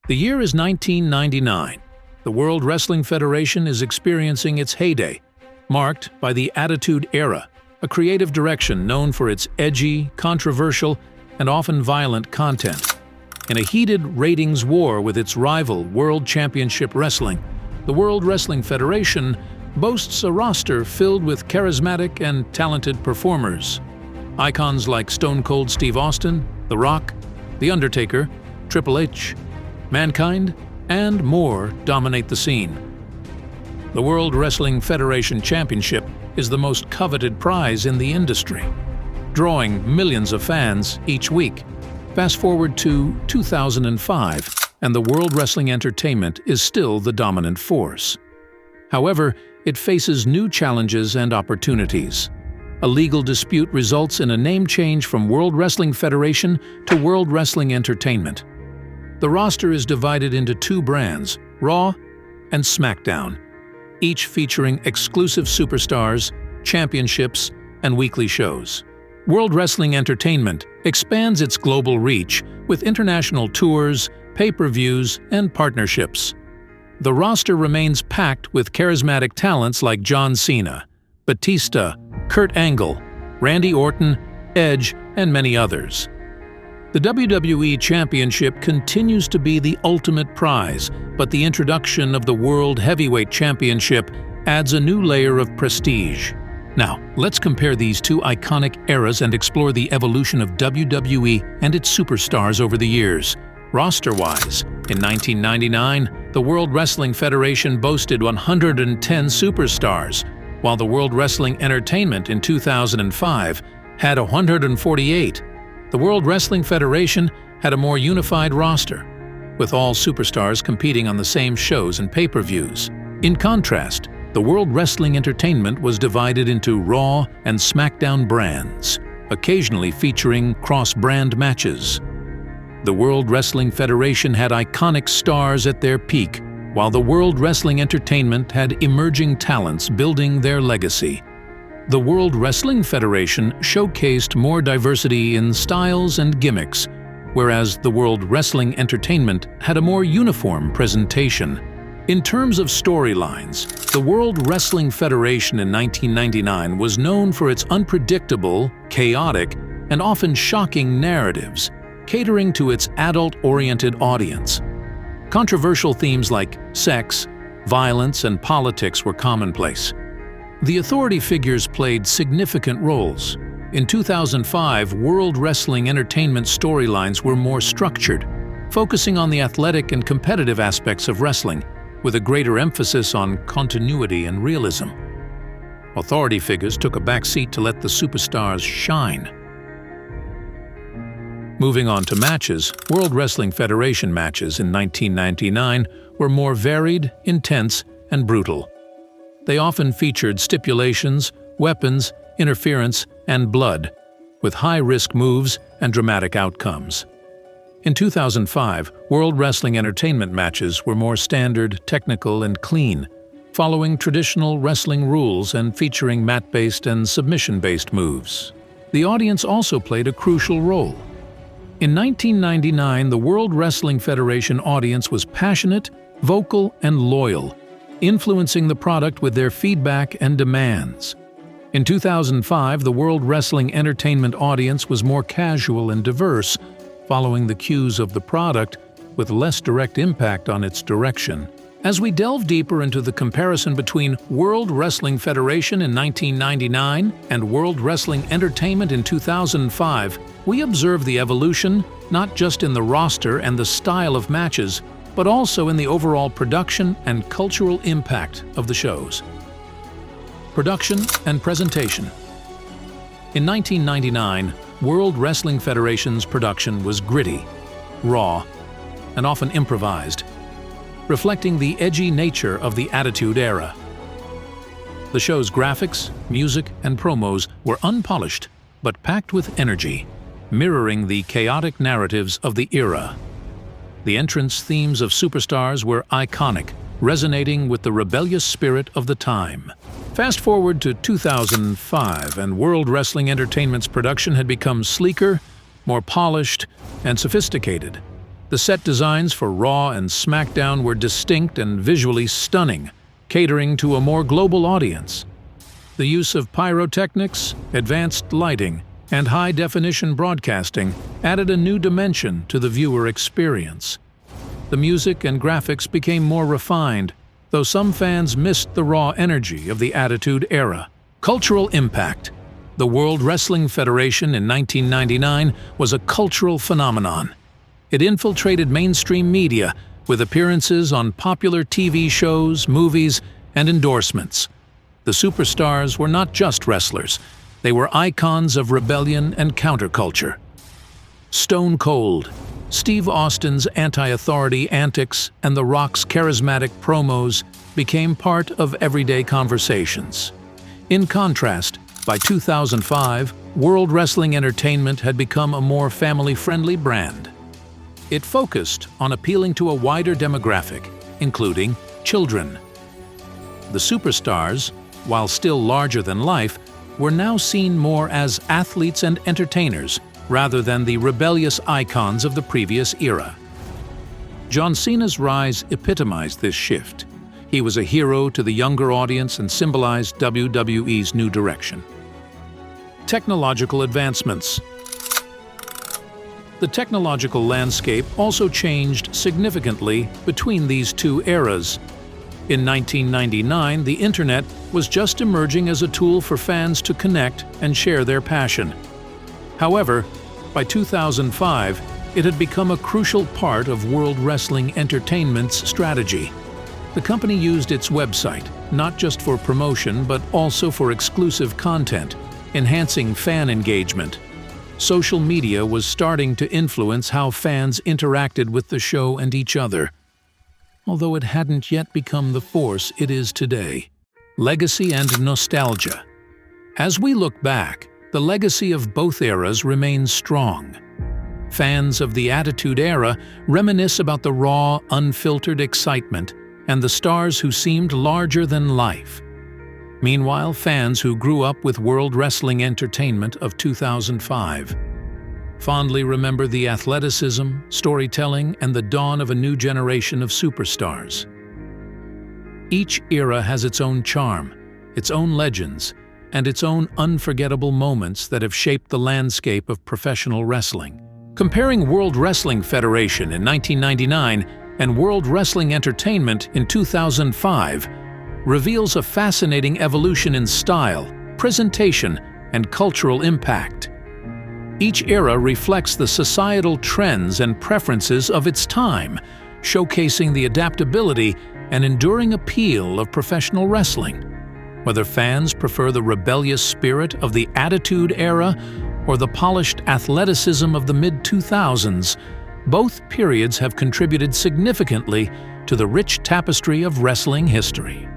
The year is 1999. The World Wrestling Federation is experiencing its heyday, marked by the Attitude Era, a creative direction known for its edgy, controversial, and often violent content. In a heated ratings war with its rival World Championship Wrestling, the World Wrestling Federation boasts a roster filled with charismatic and talented performers. Icons like Stone Cold Steve Austin, The Rock, The Undertaker, Triple H, Mankind, and more dominate the scene. The World Wrestling Federation Championship is the most coveted prize in the industry, drawing millions of fans each week. Fast forward to 2005, and the World Wrestling Entertainment is still the dominant force. However, it faces new challenges and opportunities. A legal dispute results in a name change from World Wrestling Federation to World Wrestling Entertainment. The roster is divided into two brands, Raw and SmackDown, each featuring exclusive superstars, championships, and weekly shows. World Wrestling Entertainment expands its global reach with international tours, pay-per-views, and partnerships. The roster remains packed with charismatic talents like John Cena, Batista, Kurt Angle, Randy Orton, Edge, and many others. The WWE Championship continues to be the ultimate prize, but the introduction of the World Heavyweight Championship adds a new layer of prestige. Now, let's compare these two iconic eras and explore the evolution of WWE and its superstars over the years. Roster-wise, in 1999, the World Wrestling Federation boasted 110 superstars, while the World Wrestling Entertainment in 2005 had 148. The World Wrestling Federation had a more unified roster, with all superstars competing on the same shows and pay-per-views. In contrast, the World Wrestling Entertainment was divided into Raw and SmackDown brands, occasionally featuring cross-brand matches. The World Wrestling Federation had iconic stars at their peak, while the World Wrestling Entertainment had emerging talents building their legacy. The World Wrestling Federation showcased more diversity in styles and gimmicks, whereas the World Wrestling Entertainment had a more uniform presentation. In terms of storylines, the World Wrestling Federation in 1999 was known for its unpredictable, chaotic, and often shocking narratives, catering to its adult-oriented audience. Controversial themes like sex, violence, and politics were commonplace. The authority figures played significant roles. In 2005, World Wrestling Entertainment storylines were more structured, focusing on the athletic and competitive aspects of wrestling, with a greater emphasis on continuity and realism. Authority figures took a backseat to let the superstars shine. Moving on to matches, World Wrestling Federation matches in 1999 were more varied, intense, and brutal. They often featured stipulations, weapons, interference, and blood, with high-risk moves and dramatic outcomes. In 2005, World Wrestling Entertainment matches were more standard, technical, and clean, following traditional wrestling rules and featuring mat-based and submission-based moves. The audience also played a crucial role. In 1999, the World Wrestling Federation audience was passionate, vocal, and loyal, influencing the product with their feedback and demands. In 2005, the World Wrestling Entertainment audience was more casual and diverse, following the cues of the product with less direct impact on its direction. As we delve deeper into the comparison between World Wrestling Federation in 1999 and World Wrestling Entertainment in 2005, we observe the evolution not just in the roster and the style of matches, but also in the overall production and cultural impact of the shows. Production and presentation. In 1999, World Wrestling Federation's production was gritty, raw, and often improvised, reflecting the edgy nature of the Attitude Era. The show's graphics, music, and promos were unpolished but packed with energy, mirroring the chaotic narratives of the era. The entrance themes of superstars were iconic, resonating with the rebellious spirit of the time. Fast forward to 2005, and World Wrestling Entertainment's production had become sleeker, more polished, and sophisticated. The set designs for Raw and SmackDown were distinct and visually stunning, catering to a more global audience. The use of pyrotechnics, advanced lighting, and high-definition broadcasting added a new dimension to the viewer experience. The music and graphics became more refined, though some fans missed the raw energy of the Attitude Era. Cultural impact. The World Wrestling Federation in 1999 was a cultural phenomenon. It infiltrated mainstream media with appearances on popular TV shows, movies, and endorsements. The superstars were not just wrestlers. They were icons of rebellion and counterculture. Stone Cold. Steve Austin's anti-authority antics and The Rock's charismatic promos became part of everyday conversations. In contrast, by 2005, World Wrestling Entertainment had become a more family-friendly brand. It focused on appealing to a wider demographic, including children. The superstars, while still larger than life, were now seen more as athletes and entertainers rather than the rebellious icons of the previous era. John Cena's rise epitomized this shift. He was a hero to the younger audience and symbolized WWE's new direction. Technological advancements. The technological landscape also changed significantly between these two eras. In 1999, the Internet was just emerging as a tool for fans to connect and share their passion. However, by 2005, it had become a crucial part of World Wrestling Entertainment's strategy. The company used its website not just for promotion but also for exclusive content, enhancing fan engagement. Social media was starting to influence how fans interacted with the show and each other, although it hadn't yet become the force it is today. Legacy and nostalgia. As we look back, the legacy of both eras remains strong. Fans of the Attitude Era reminisce about the raw, unfiltered excitement and the stars who seemed larger than life. Meanwhile, fans who grew up with World Wrestling Entertainment of 2005 fondly remember the athleticism, storytelling, and the dawn of a new generation of superstars. Each era has its own charm, its own legends, and its own unforgettable moments that have shaped the landscape of professional wrestling. Comparing World Wrestling Federation in 1999 and World Wrestling Entertainment in 2005 reveals a fascinating evolution in style, presentation, and cultural impact. Each era reflects the societal trends and preferences of its time, showcasing the adaptability and enduring appeal of professional wrestling. Whether fans prefer the rebellious spirit of the Attitude Era or the polished athleticism of the mid-2000s, both periods have contributed significantly to the rich tapestry of wrestling history.